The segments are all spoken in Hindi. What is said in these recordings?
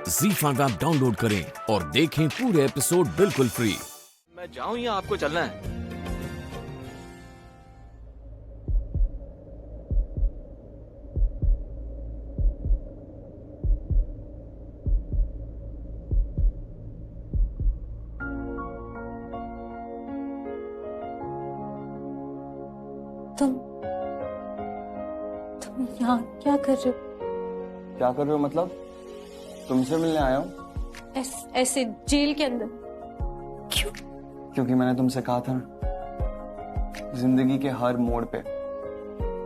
ZEE5 ऐप डाउनलोड करें और देखें पूरे एपिसोड बिल्कुल फ्री। मैं जाऊं या आपको चलना है? तुम यहाँ क्या कर रहे हो? क्या कर रहे हो मतलब? तुमसे मिलने आया हूँ। ऐसे जेल के अंदर क्यों? क्योंकि मैंने तुमसे कहा था ना, जिंदगी के हर मोड़ पे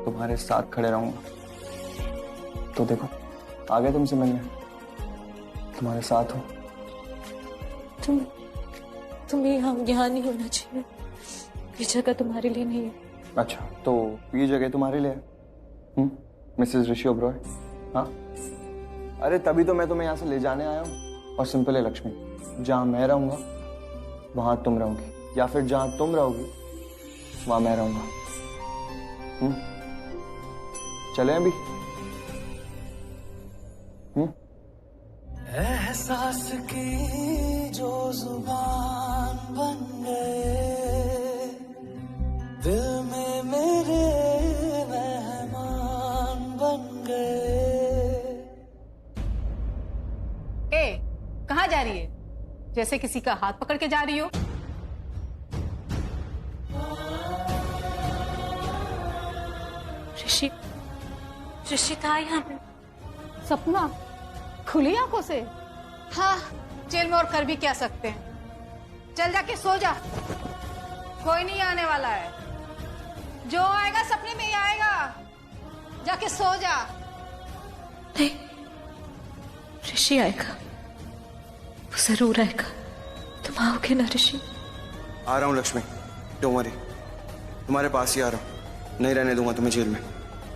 तुम्हारे साथ खड़े रहूंगा। तो देखो, आ गए तुमसे मिलने, तुम्हारे साथ हो। तुम्हें यहाँ नहीं होना चाहिए। ये जगह तुम्हारे लिए नहीं है। अच्छा, तो ये जगह तुम्हारे लिए है? मिसेस ऋषि ओबरॉय? हाँ, अरे तभी तो मैं तुम्हें यहाँ से ले जाने आया हूँ। और सिंपल है लक्ष्मी, जहाँ मैं रहूंगा वहां तुम रहोगी, या फिर जहां तुम रहोगी वहां मैं रहूंगा। चले अभी? एहसास की जो जुबान बन गए, दिल में मेरे मेहमान बन गए। कहाँ जा रही है? जैसे किसी का हाथ पकड़ के जा रही हो। ऋषि था यहाँ पे। सपना खुली आंखों से? हाँ, जेल में और कर भी क्या सकते हैं। चल जाके सो जा, कोई नहीं आने वाला है। जो आएगा सपने में ही आएगा। जाके सो जा। नहीं, ऋषि आएगा, वो जरूर आएगा। तुम आओगे ना ऋषि? आ रहा हूँ लक्ष्मी, डोंट वरी, तुम्हारे पास ही आ रहा हूँ। नहीं रहने दूंगा तुम्हें जेल में,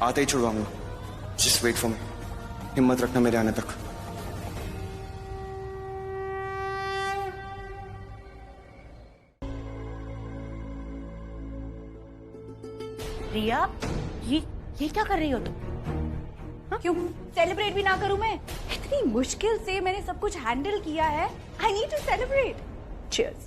आते ही छुड़वाऊंगा। जस्ट वेट फॉर मी, हिम्मत रखना मेरे आने तक। रिया, ये क्या कर रही हो तुम? क्यों सेलिब्रेट भी ना करूं मैं? इतनी मुश्किल से मैंने सब कुछ हैंडल किया है। I need to celebrate. Cheers.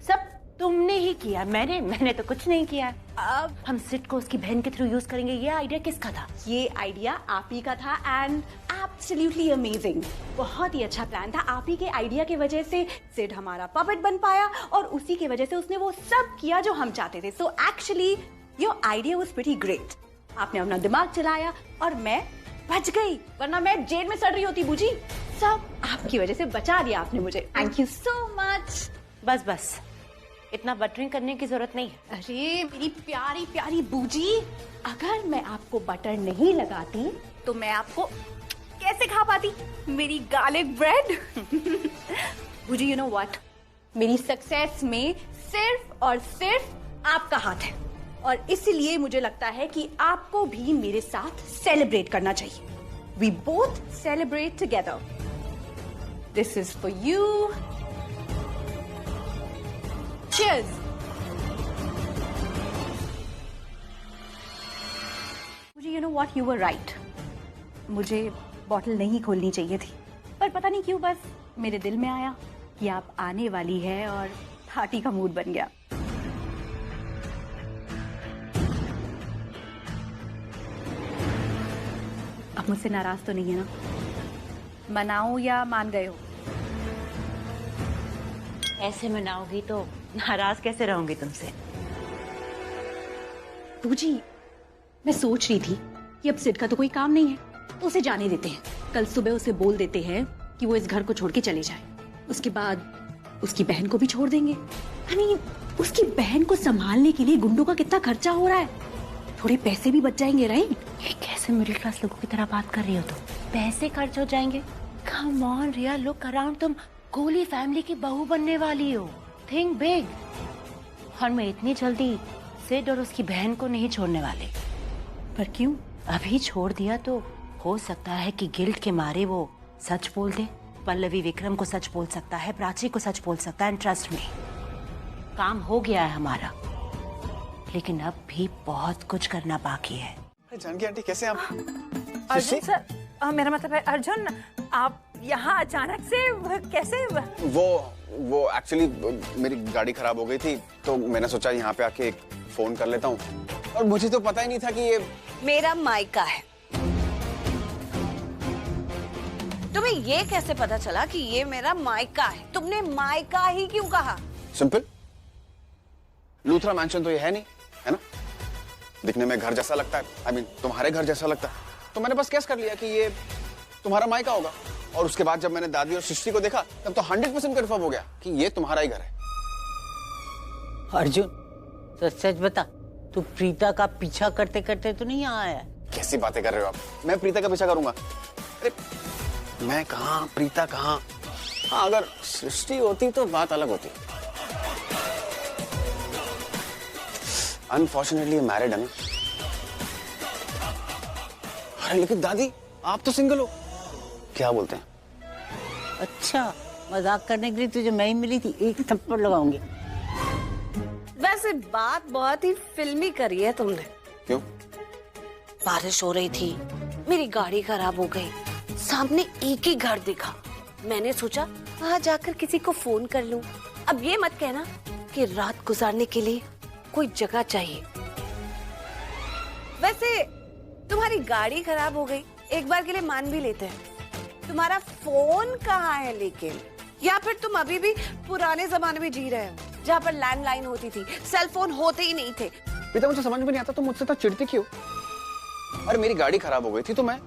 सब तुमने ही किया, मैंने तो कुछ नहीं किया। अब हम सिड को उसकी बहन के थ्रू यूज करेंगे। ये आइडिया किसका था? ये आइडिया आप ही का था एंड एब्सोल्युटली अमेजिंग। बहुत ही अच्छा प्लान था। आप ही के आइडिया की वजह से सिड हमारा पपेट बन पाया और उसी की वजह से उसने वो सब किया जो हम चाहते थे। So actually your idea was pretty great. आपने अपना दिमाग चलाया और मैं बच गई, वरना मैं जेल में सड़ रही होती। बूजी, सब आपकी वजह से बचा दिया आपने मुझे। Thank you so much. बस इतना बटरिंग करने की जरूरत नहीं है। अरे मेरी प्यारी प्यारी बूजी, अगर मैं आपको बटर नहीं लगाती तो मैं आपको कैसे खा पाती? मेरी गार्लिक ब्रेड। बूजी, यू नो व्हाट, मेरी सक्सेस में सिर्फ और सिर्फ आपका हाथ है और इसलिए मुझे लगता है कि आपको भी मेरे साथ सेलिब्रेट करना चाहिए। We both celebrate together. This is for you. Cheers. मुझे you know what, you were right. मुझे बॉटल नहीं खोलनी चाहिए थी, पर पता नहीं क्यों बस मेरे दिल में आया कि आप आने वाली है और पार्टी का मूड बन गया। आप मुझसे नाराज तो नहीं है ना? मनाऊं या मान गए हो? ऐसे मनाओगी तो नाराज कैसे रहूंगी तुमसे? बूजी, मैं सोच रही थी कि अब सिड का तो कोई काम नहीं है, तो उसे जाने देते हैं। कल सुबह उसे बोल देते हैं कि वो इस घर को छोड़ के चले जाए। उसके बाद उसकी बहन को भी छोड़ देंगे। I mean, उसकी बहन को संभालने के लिए गुंडों का कितना खर्चा हो रहा है। थोड़े पैसे भी बच जाएंगे, राइट? ये कैसे मिडिल क्लास लोगों की तरह बात कर रही हो तुम? पैसे खर्च हो जाएंगे? Come on Riya, look around. तुम कोहली फैमिली की बहू बनने वाली हो। Think big. और मैं इतनी जल्दी सिड और उसकी बहन को नहीं छोड़ने वाले। पर क्यों? अभी छोड़ दिया तो हो सकता है कि गिल्ट के मारे वो सच बोल दे। पल्लवी विक्रम को सच बोल सकता है, प्राची को सच बोल सकता है। एंड ट्रस्ट मी, काम हो गया है हमारा, लेकिन अब भी बहुत कुछ करना बाकी है। जानकी आंटी कैसे आप? अर्जुन सर, मेरा मतलब है अर्जुन, आप यहाँ अचानक से कैसे? वो एक्चुअली मेरी गाड़ी खराब हो गई थी तो मैंने सोचा यहाँ पे आके एक फोन कर लेता हूँ, और मुझे तो पता ही नहीं था कि ये मेरा मायका है। तुम्हें ये कैसे पता चला कि ये मेरा मायका है? तुमने मायका ही क्यों कहा? सिंपल, लूथरा मैंशन तो ये है नहीं, है ना? दिखने में घर जैसा लगता है, I mean, तुम्हारे घर जैसा लगता है, तो मैंने बस गेस कर लिया कि ये तुम्हारा मायका होगा। और उसके बाद जब मैंने दादी और सृष्टि को देखा तब तो 100% कंफर्म हो गया कि ये तुम्हारा ही घर है। अर्जुन, तो सच बता, तू प्रीता का पीछा करते करते तो नहीं यहाँ आया? कैसी बातें कर रहे हो आप? मैं प्रीता का पीछा करूंगा? अरे मैं कहाँ, प्रीता कहाँ? हाँ, अगर सृष्टि होती तो बात अलग होती। अनफॉर्चुनेटली मैरिड है ना। अरे लेकिन दादी, आप तो सिंगल हो, क्या बोलते हैं? अच्छा, मजाक करने के लिए तुझे मैं ही मिली थी, एक थप्पड़ लगाऊंगी। वैसे बात बहुत ही फिल्मी करी है तुमने। क्यों? बारिश हो रही थी, मेरी गाड़ी खराब हो गई, सामने एक ही घर दिखा, मैंने सोचा वहां जाकर किसी को फोन कर लूं। अब ये मत कहना कि रात गुजारने के लिए कोई जगह चाहिए। वैसे तुम्हारी गाड़ी खराब हो गई, एक बार के लिए मान भी लेते हैं, तुम्हारा फोन कहाँ है लेकिन? या फिर तुम अभी भी पुराने जमाने में जी रहे हो जहाँ पर लैंडलाइन होती थी, सेल फोन होते ही नहीं थे? प्रीता, मुझे समझ में नहीं आता तुम मुझसे तो चिढ़ती क्यों? अरे मेरी गाड़ी खराब हो गई थी तो मैं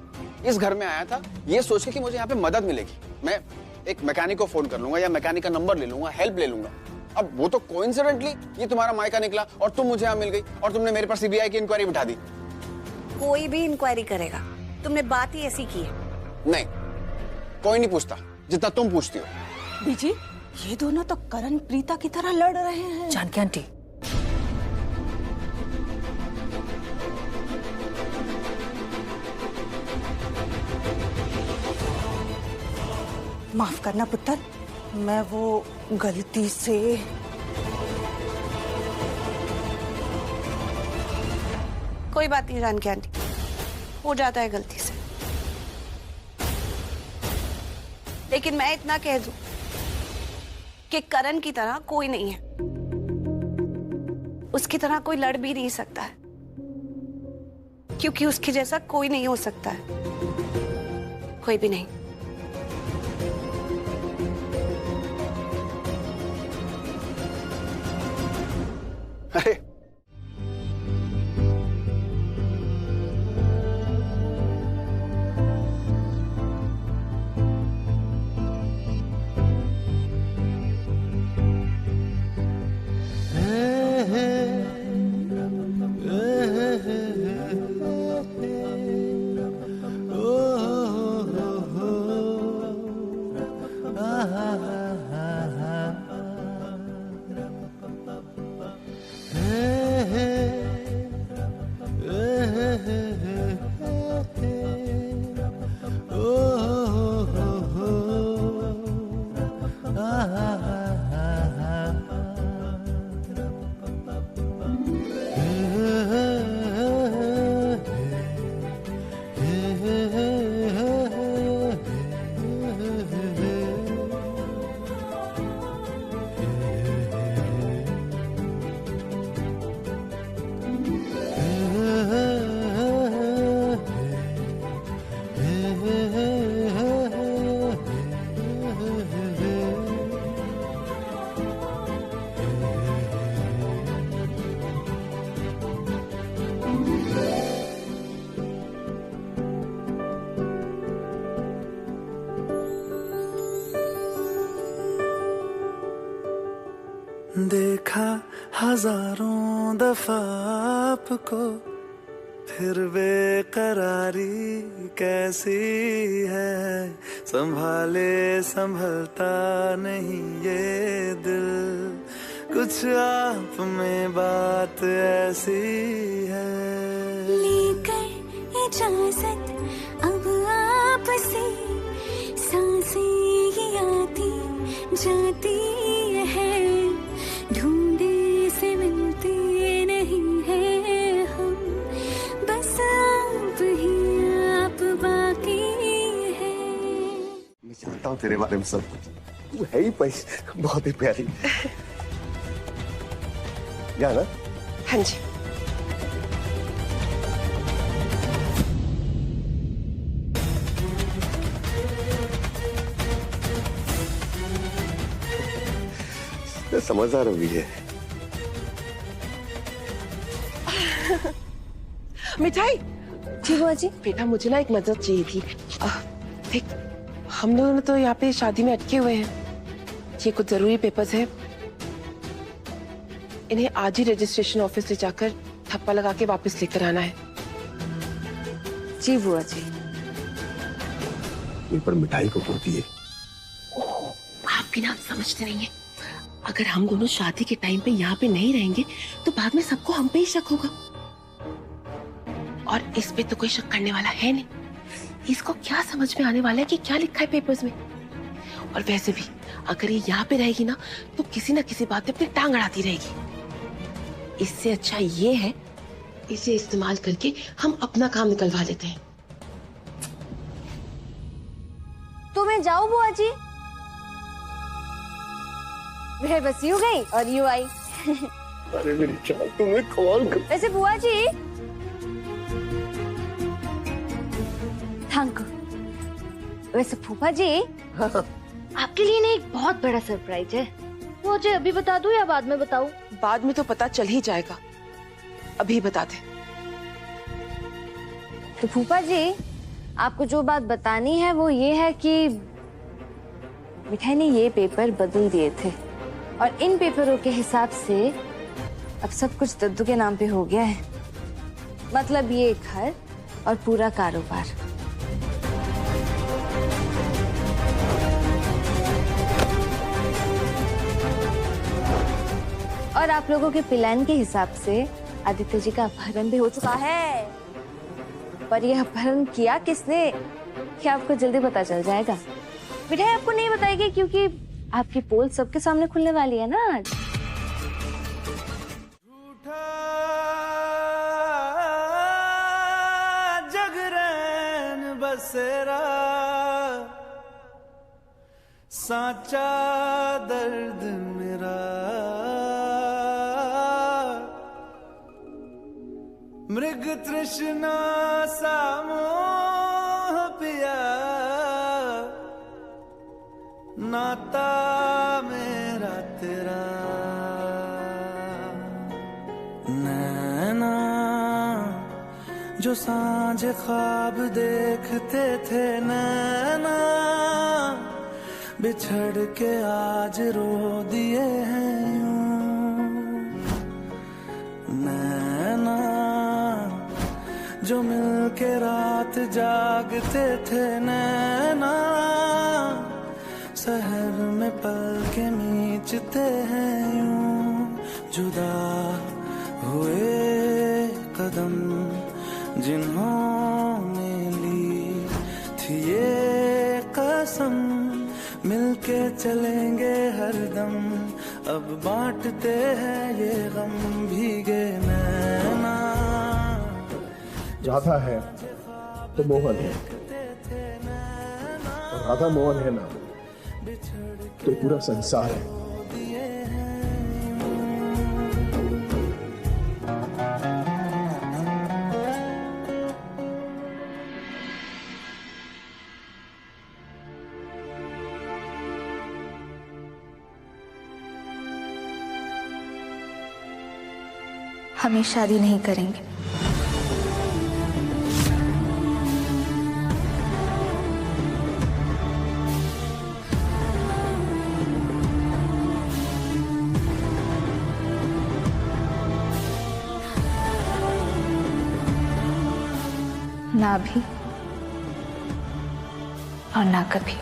इस घर में आया था ये सोच के कि मुझे यहाँ पे मदद मिलेगी। मैं एक मैकेनिक को फोन कर लूंगा या मैकेनिक का नंबर ले लूंगा, हेल्प ले लूंगा। अब वो तो कोइंसिडेंटली ये तुम्हारा मायका निकला और तुम मुझे यहाँ मिल गई और तुमने मेरे पर सीबीआई की इंक्वायरी बिठा दी। कोई भी इंक्वायरी करेगा, तुमने बात ही ऐसी की है। नहीं, कोई नहीं पूछता जितना तुम पूछती हो। बीजी, ये दोनों तो करण प्रीता की तरह लड़ रहे हैं। जानकी आंटी, माफ करना पुत्र, मैं वो गलती से। कोई बात नहीं जानकी आंटी, हो जाता है गलती से। लेकिन मैं इतना कह दूं कि करण की तरह कोई नहीं है, उसकी तरह कोई लड़ भी नहीं सकता है, क्योंकि उसके जैसा कोई नहीं हो सकता है, कोई भी नहीं। अरे देखा हजारों दफा आपको, फिर बेकरारी कैसी है, संभाले संभलता नहीं ये दिल, कुछ आप में बात ऐसी है। लेकर इजाजत अब आपसे, सांसें ही आती जाती है, ढूंढे से मिलते नहीं है हम, बस आप ही आप बाकी है। जानता हूँ तेरे बारे में सब कुछ। तू है ही पैसे बहुत ही प्यारी। या ना? हाँ जी। समझदार भी है। मिठाई। जी बुआ जी। बेटा मुझे ना एक मदद चाहिए थी। देख हम दोनों तो यहाँ पे शादी में अटके हुए हैं। ये कुछ जरूरी पेपर्स है, इन्हें आज ही रजिस्ट्रेशन ऑफिस ले जाकर ठप्पा लगा के वापस लेकर आना है। जी बुआ जी। इन पर मिठाई को कुर्ती है। आप भी ना समझते नहीं है, अगर हम दोनों शादी के टाइम पे यहाँ पे नहीं रहेंगे तो बाद में सबको हम पे ही शक होगा, और इस पे तो कोई शक करने वाला है नहीं। इसको क्या समझ में आने वाला है कि क्या लिखा है पेपर्स में। और वैसे भी अगर ये यहाँ पे रहेगी ना तो किसी ना किसी बात पे अपनी टांग अड़ाती रहेगी। इससे अच्छा ये है इसे इस्तेमाल करके हम अपना काम निकलवा लेते हैं। तो मैं जाऊं बुआ जी? वह बस यूं गई और यूं आई। अरे मेरी जान, तुमने कमाल कर। वैसे बुआ जी, थैंक यू। वैसे फूफा जी, आपके लिए ना एक बहुत बड़ा सरप्राइज है। मुझे अभी बता दूं या बाद में बताऊं? बाद में तो पता चल ही जाएगा, अभी बता दे। तो फूफा जी, आपको जो बात बतानी है वो ये है कि मिठाई ने ये पेपर बदल दिए थे और इन पेपरों के हिसाब से अब सब कुछ दद्दू के नाम पे हो गया है। मतलब ये घर और पूरा कारोबार। और आप लोगों के प्लान के हिसाब से आदित्य जी का अपहरण भी हो चुका है। पर यह अपहरण किया किसने, क्या आपको जल्दी पता चल जाएगा। मिठाई आपको नहीं बताएगी क्योंकि आपकी पोल सबके सामने खुलने वाली है ना आज। जगरैन बसेरा साचा दर्द मेरा, मृग तृष्णा सा मोह पिया, नाता मेरा तेरा। नैना जो सांझ ख्वाब देखते थे, नैना बिछड़ के आज रो दिए हैं यूं। नैना जो मिल के रात जागते थे, नैना शहर में पल के नीचते हैं यूं। जुदा हुए कदम जिन्होंने ली थी ये कसम, मिलके चलेंगे हरदम, अब बांटते हैं ये गम भीगे नैना। राधा है तो मोहन है, और राधा मोहन है ना तो पूरा संसार है। हम ये शादी नहीं करेंगे। ना अभी और ना कभी।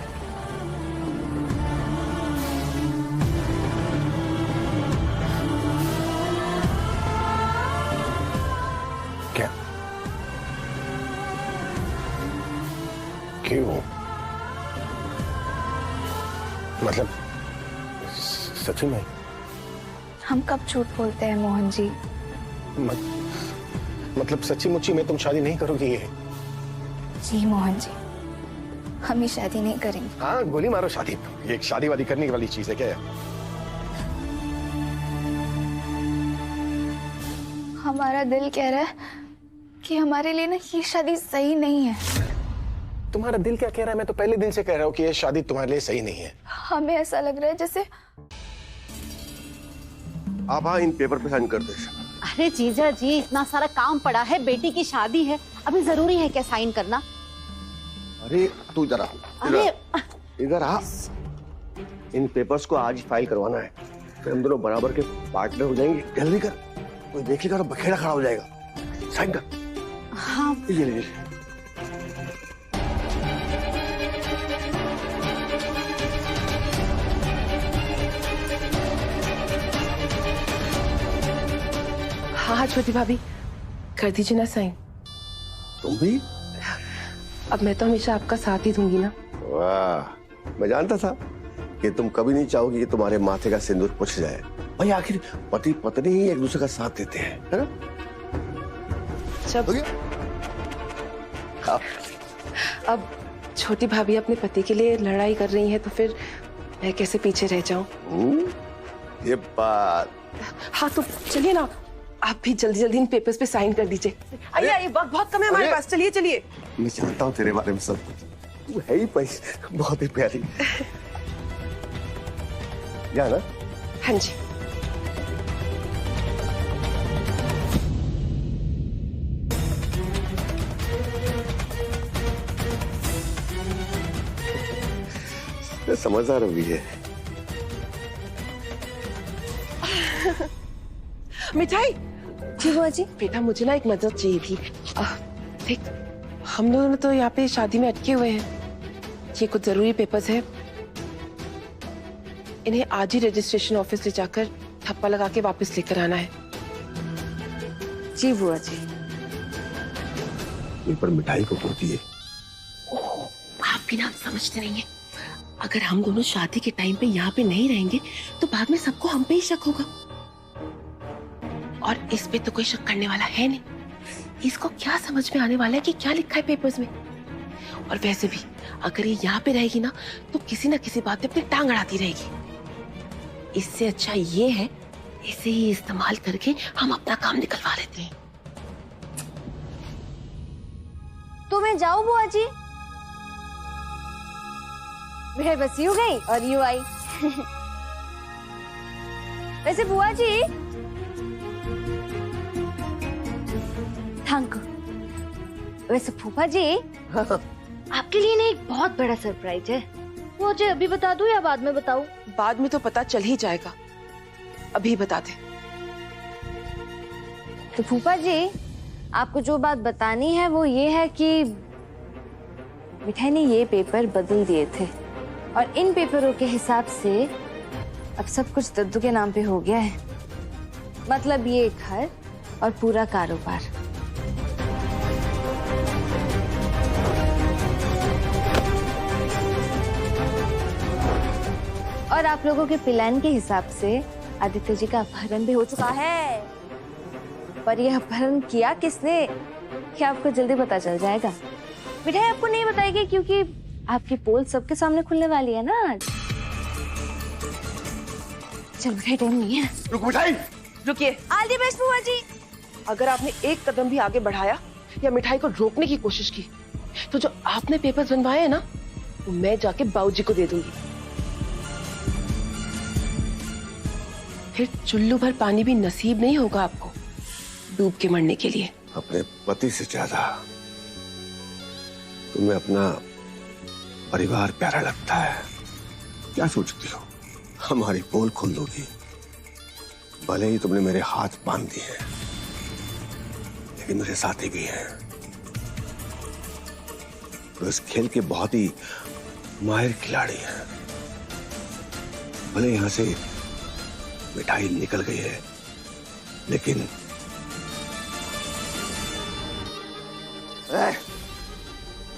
क्या? क्यों? मतलब सच में? हम कब झूठ बोलते हैं मोहन जी? मतलब सच्ची मुच्ची में तुम शादी नहीं करोगी? ये जी मोहन जी, हम ये शादी नहीं करेंगे। हाँ गोली मारो शादी, ये एक शादी वादी करने वाली चीज है क्या है? हमारा दिल कह रहा है कि हमारे लिए ना ये शादी सही नहीं है। तुम्हारा दिल क्या कह रहा है? मैं तो पहले दिन से कह रहा हूँ कि ये शादी तुम्हारे लिए सही नहीं है। हमें ऐसा लग रहा है जैसे आप हाँ इन पेपर पे साइन कर दे। अरे जीजा जी, इतना सारा काम पड़ा है, बेटी की शादी है, अभी जरूरी है क्या साइन करना? अरे तू इधर आ, अरे इधर आ। इन पेपर्स को आज फाइल करवाना है, फिर हम दोनों बराबर के पार्टनर हो जाएंगे। जल्दी कर, कोई देखेगा तो बखेड़ा खड़ा हो जाएगा। साइन कर। हाँ ये हाँ छोटी भाभी, कर दीजिए ना साइन। तुम भी? अब मैं तो हमेशा आपका साथ ही दूंगी ना। वाह, मैं जानता था कि तुम कभी नहीं चाहोगी कि तुम्हारे माथे का सिंदूर पुछ जाए। भाई आखिर पति पत्नी ही एक दूसरे का साथ देते हैं, है ना? जब अब छोटी भाभी अपने पति के लिए लड़ाई कर रही है तो फिर मैं कैसे पीछे रह जाऊं? ये बात। हाँ तो चलिए ना, आप भी जल्दी जल्दी इन पेपर्स पे साइन कर दीजिए। आइए आइए, वक्त बहुत कम है हमारे पास, चलिए चलिए। मैं जानता हूँ तेरे बारे में सब कुछ, तू है ही पैसे बहुत ही प्यारी। या ना? हाँ जी। समझदार होगी है। मिठाई। जी बुआ जी। बेटा मुझे ना एक मदद चाहिए थी। देख, हम लोग तो यहाँ पे शादी में अटके हुए हैं। ये कुछ जरूरी पेपर्स है, इन्हें आज ही रजिस्ट्रेशन ऑफिस ले जाकर थप्पा लगा के वापस लेकर आना है। जी बुआ जी। ये पर मिठाई को होती है। आप भी ना समझते नहीं है, अगर हम दोनों शादी के टाइम पे यहाँ पे नहीं रहेंगे तो बाद में सबको हम पे ही शक होगा, और इस पे तो कोई शक करने वाला है नहीं। इसको क्या समझ में आने वाला है कि क्या लिखा है पेपर्स में? और वैसे भी अगर ये यहाँ पे रहेगी ना तो किसी ना किसी बात पे अपनी टांग अड़ाती रहेगी। इससे अच्छा ये है इसे ही इस्तेमाल करके हम अपना काम निकलवा लेते हैं। तो मैं जाऊं बुआ जी? मैं बस यूं गई और यूं आई। वैसे बुआ जी, थैंक यू। वैसे फूफा जी, आपके लिए ना एक बहुत बड़ा सरप्राइज है। मुझे अभी बता दूं या बाद में बताऊं? बाद में तो पता चल ही जाएगा, अभी बता दे। तो फूफा जी, आपको जो बात बतानी है वो ये है कि मिठाई ने ये पेपर बदल दिए थे, और इन पेपरों के हिसाब से अब सब कुछ दद्दू के नाम पे हो गया है। मतलब ये घर और पूरा कारोबार। और आप लोगों के प्लान के हिसाब से आदित्य जी का अपहरण भी हो चुका है। पर यह अपहरण किया किसने, क्या आपको जल्दी पता चल जाएगा। मिठाई आपको नहीं बताएगी क्योंकि आपकी पोल सबके सामने खुलने वाली है ना आज। चल मिठाई, टाइम नहीं है। रुक मिठाई, रुकिए। ऑल द बेस्ट बुआ जी। अगर आपने एक कदम भी आगे बढ़ाया या मिठाई को रोकने की कोशिश की तो जो आपने पेपर्स बनवाए हैं ना वो मैं जाके बाबूजी को दे दूंगी। फिर चुल्लू भर पानी भी नसीब नहीं होगा आपको डूब के मरने के लिए। अपने पति से ज्यादा तुम्हें अपना परिवार प्यारा लगता है। क्या सोचती हो हमारी पोल खोल दोगी? भले ही तुमने मेरे हाथ बांध दिए हैं, लेकिन मेरे साथी भी हैं। तो इस खेल के बहुत ही माहिर खिलाड़ी हैं। भले यहां से मिठाई निकल गई है, लेकिन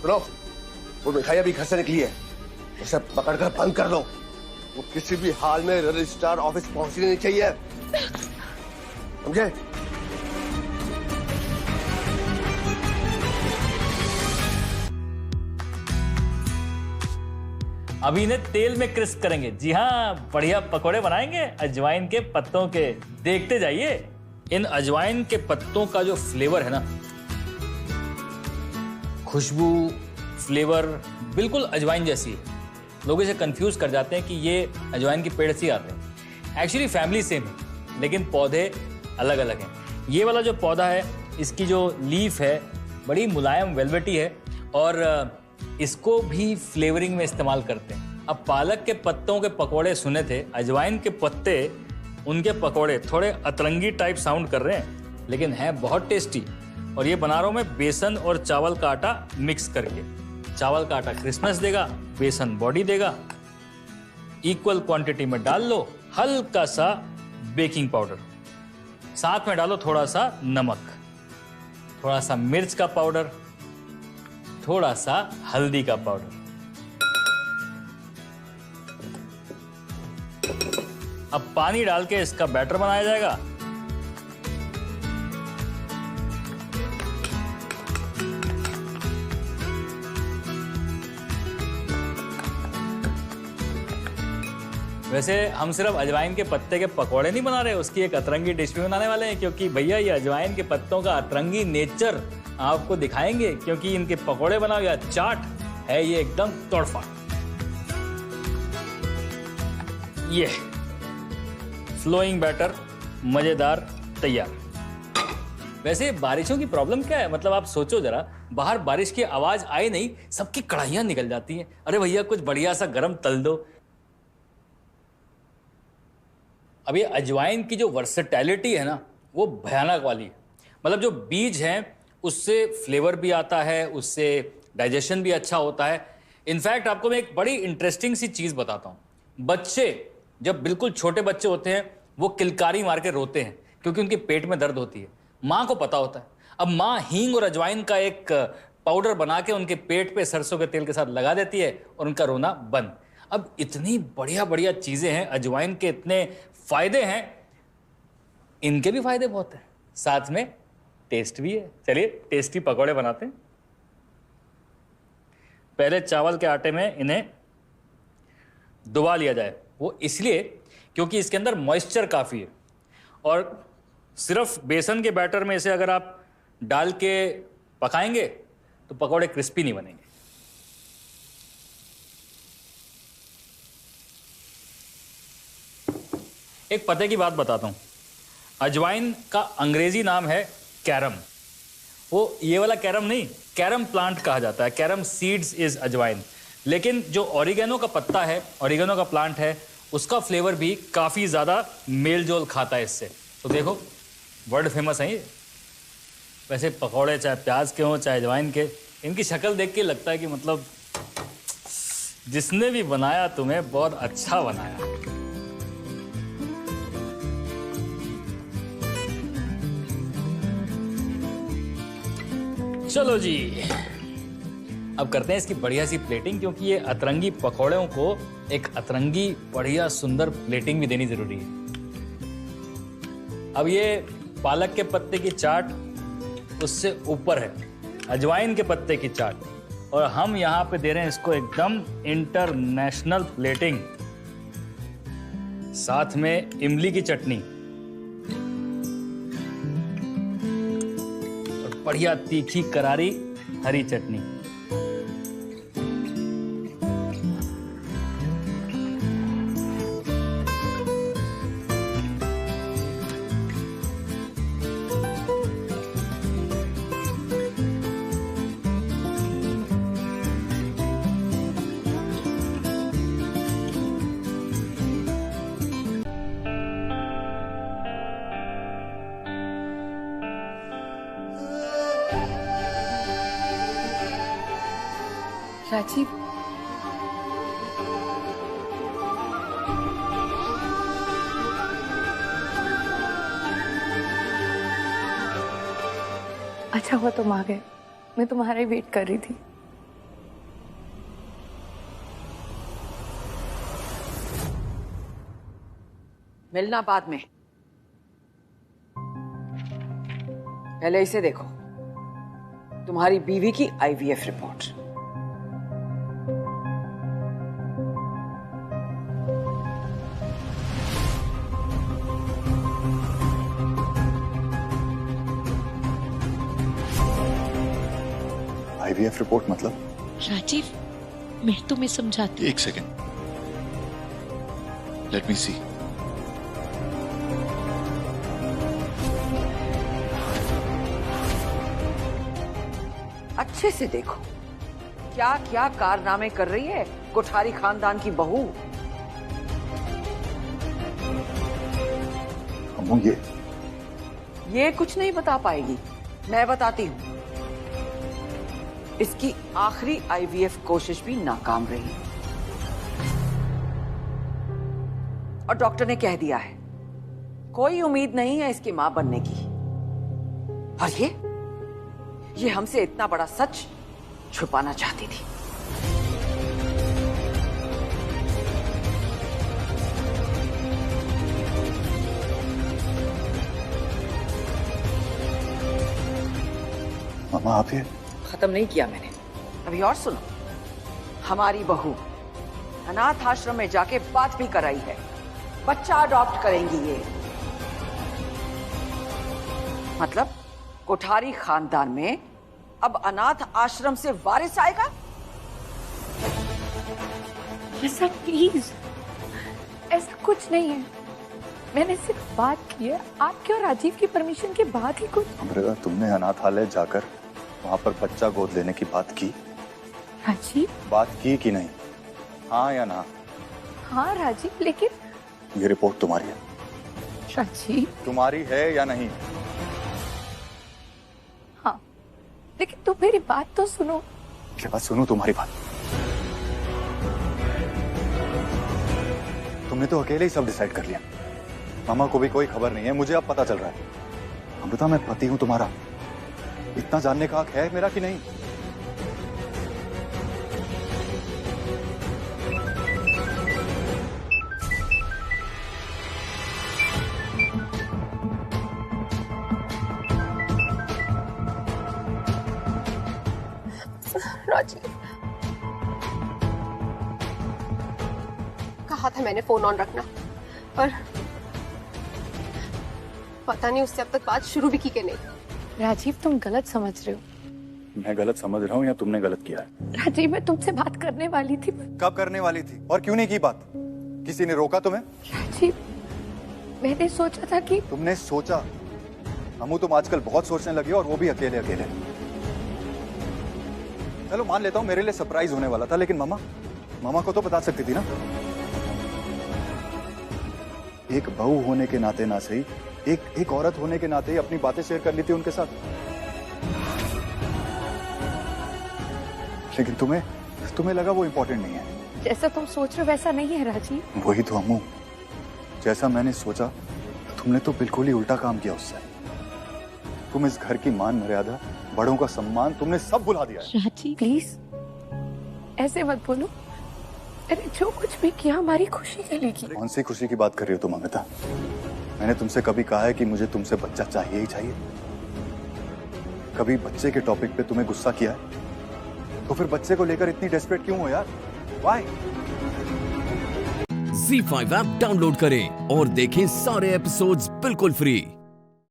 सुनो, वो मिठाई अभी घर से निकली है, उसे पकड़कर बंद कर दो। वो किसी भी हाल में रजिस्ट्रार ऑफिस पहुंचनी नहीं चाहिए, समझे? अभी इन्हें तेल में क्रिस्प करेंगे। जी हाँ, बढ़िया पकोड़े बनाएंगे अजवाइन के पत्तों के। देखते जाइए। इन अजवाइन के पत्तों का जो फ्लेवर है ना, खुशबू, फ्लेवर बिल्कुल अजवाइन जैसी है। लोग इसे कंफ्यूज कर जाते हैं कि ये अजवाइन के पेड़ से ही आते हैं। एक्चुअली फैमिली सेम है, लेकिन पौधे अलग अलग हैं। ये वाला जो पौधा है, इसकी जो लीफ है बड़ी मुलायम वेलवेटी है और इसको भी फ्लेवरिंग में इस्तेमाल करते हैं। अब पालक के पत्तों के पकोड़े सुने थे, अजवाइन के पत्ते उनके पकोड़े थोड़े अतरंगी टाइप साउंड कर रहे हैं, लेकिन है बहुत टेस्टी। और ये बना रहा हूं मैं बेसन और चावल का आटा मिक्स करके। चावल का आटा क्रिस्पनेस देगा, बेसन बॉडी देगा। इक्वल क्वांटिटी में डाल लो हल्का सा बेकिंग पाउडर, साथ में डालो थोड़ा सा नमक, थोड़ा सा मिर्च का पाउडर, थोड़ा सा हल्दी का पाउडर। अब पानी डाल के इसका बैटर बनाया जाएगा। वैसे हम सिर्फ अजवाइन के पत्ते के पकोड़े नहीं बना रहे, उसकी एक अतरंगी डिश भी बनाने वाले हैं, क्योंकि भैया ये अजवाइन के पत्तों का अतरंगी नेचर आपको दिखाएंगे। क्योंकि इनके पकोड़े बनाओ या चाट है ये एकदम तोड़फाड़। ये फ्लोइंग बैटर मजेदार तैयार। वैसे बारिशों की प्रॉब्लम क्या है? मतलब आप सोचो जरा, बाहर बारिश की आवाज आई नहीं, सबकी कढ़ाइयां निकल जाती हैं। अरे भैया कुछ बढ़िया सा गरम तल दो। अब ये अजवाइन की जो वर्सेटैलिटी है ना, वो भयानक वाली है। मतलब जो बीज हैं उससे फ्लेवर भी आता है, उससे डाइजेशन भी अच्छा होता है। इनफैक्ट आपको मैं एक बड़ी इंटरेस्टिंग सी चीज़ बताता हूँ। बच्चे जब बिल्कुल छोटे बच्चे होते हैं वो किलकारी मार के रोते हैं क्योंकि उनके पेट में दर्द होती है। माँ को पता होता है। अब माँ हींग और अजवाइन का एक पाउडर बना के उनके पेट पे सरसों के तेल के साथ लगा देती है और उनका रोना बंद। अब इतनी बढ़िया बढ़िया चीज़ें हैं, अजवाइन के इतने फायदे हैं, इनके भी फायदे बहुत हैं, साथ में टेस्ट भी है। चलिए टेस्टी पकौड़े बनाते हैं। पहले चावल के आटे में इन्हें डुबा लिया जाए। वो इसलिए क्योंकि इसके अंदर मॉइस्चर काफ़ी है और सिर्फ बेसन के बैटर में इसे अगर आप डाल के पकाएंगे तो पकौड़े क्रिस्पी नहीं बनेंगे। एक पते की बात बताता हूँ। अजवाइन का अंग्रेजी नाम है कैरम। वो ये वाला कैरम नहीं, कैरम प्लांट कहा जाता है। कैरम सीड्स इज अजवाइन। लेकिन जो ऑरिगेनो का पत्ता है, ऑरिगेनो का प्लांट है, उसका फ्लेवर भी काफ़ी ज़्यादा मेल जोल खाता है इससे। तो देखो वर्ल्ड फेमस है ये। वैसे पकौड़े चाहे प्याज के हों चाहे अजवाइन के, इनकी शक्ल देख के लगता है कि मतलब जिसने भी बनाया तुम्हें बहुत अच्छा बनाया। चलो जी, अब करते हैं इसकी बढ़िया सी प्लेटिंग, क्योंकि ये अतरंगी पकौड़ों को एक अतरंगी बढ़िया सुंदर प्लेटिंग भी देनी जरूरी है। अब ये पालक के पत्ते की चाट, उससे ऊपर है अजवाइन के पत्ते की चाट, और हम यहाँ पे दे रहे हैं इसको एकदम इंटरनेशनल प्लेटिंग। साथ में इमली की चटनी और बढ़िया तीखी करारी हरी चटनी। राजीव, अच्छा हुआ तुम आ गए। मैं तुम्हारा ही वेट कर रही थी। मिलना बाद में, पहले इसे देखो, तुम्हारी बीवी की आईवीएफ रिपोर्ट। आईवीएफ रिपोर्ट मतलब? राजीव, मैं तुम्हें समझाती हूँ। एक सेकेंड, लेट मी सी। अच्छे से देखो क्या क्या कारनामे कर रही है कोठारी खानदान की बहू। अम्मू ये कुछ नहीं बता पाएगी, मैं बताती हूँ। इसकी आखिरी आईवीएफ कोशिश भी नाकाम रही और डॉक्टर ने कह दिया है कोई उम्मीद नहीं है इसकी मां बनने की। और ये हमसे इतना बड़ा सच छुपाना चाहती थी। मामा आप ये खत्म नहीं किया मैंने, अभी और सुनो। हमारी बहू अनाथ आश्रम में जाके बात भी कराई है, बच्चा अडॉप्ट करेंगी ये। मतलब कोठारी खानदान में अब अनाथ आश्रम से वारिस आएगा। ऐसा प्लीज, ऐसा कुछ नहीं है। मैंने सिर्फ बात की है, आपके और राजीव की परमिशन के बाद ही कुछ। अमृता, तुमने अनाथालय जाकर वहां पर बच्चा गोद लेने की बात की? राजीव, बात की कि नहीं? हाँ या ना? हाँ राजीव, लेकिन ये रिपोर्ट तुम्हारी है। राजीव, तुम्हारी है या नहीं? हाँ, लेकिन तुम मेरी बात तो सुनो। क्या बात सुनो? तुम्हारी बात तुमने तो अकेले ही सब डिसाइड कर लिया। मामा को भी कोई खबर नहीं है, मुझे अब पता चल रहा है। अमृता, मैं पति हूं तुम्हारा, इतना जानने का हक है मेरा कि नहीं? राजीव, कहा था मैंने फोन ऑन रखना, पर पता नहीं उससे अब तक बात शुरू भी की कि नहीं। राजीव, तुम गलत समझ रहे हो। मैं गलत समझ रहा हूँ या तुमने गलत किया है? राजीव, मैं तुमसे बात करने वाली थी। कब करने वाली थी और क्यों नहीं की बात? किसी ने रोका तुम्हें? राजीव, मैंने सोचा था कि। तुमने सोचा? अम्मू, तुम आजकल बहुत सोचने लगी हो, और वो भी अकेले अकेले। चलो मान लेता हूँ मेरे लिए सरप्राइज होने वाला था, लेकिन मामा को तो बता सकती थी ना। एक बहू होने के नाते ना सही, एक औरत होने के नाते ही अपनी बातें शेयर कर ली थी उनके साथ। लेकिन तुम्हें लगा वो इम्पोर्टेंट नहीं है। जैसा तुम सोच रहे हो वैसा नहीं है राजीव। वही तो अम्मू, जैसा मैंने सोचा तुमने तो बिल्कुल ही उल्टा काम किया उससे। तुम इस घर की मान मर्यादा, बड़ों का सम्मान, तुमने सब भुला दिया है। राजीव, प्लीज ऐसे मत बोलो। अरे जो कुछ भी किया हमारी खुशी के लिए की। कौन सी खुशी की बात कर रही हो तुम अमृता? मैंने तुमसे कभी कहा है कि मुझे तुमसे बच्चा चाहिए ही चाहिए? कभी बच्चे के टॉपिक पे तुम्हें गुस्सा किया है? तो फिर बच्चे को लेकर इतनी डेस्परेट क्यों हो यार? व्हाई? ZEE5 ऐप डाउनलोड करें और देखें सारे एपिसोड्स बिल्कुल फ्री।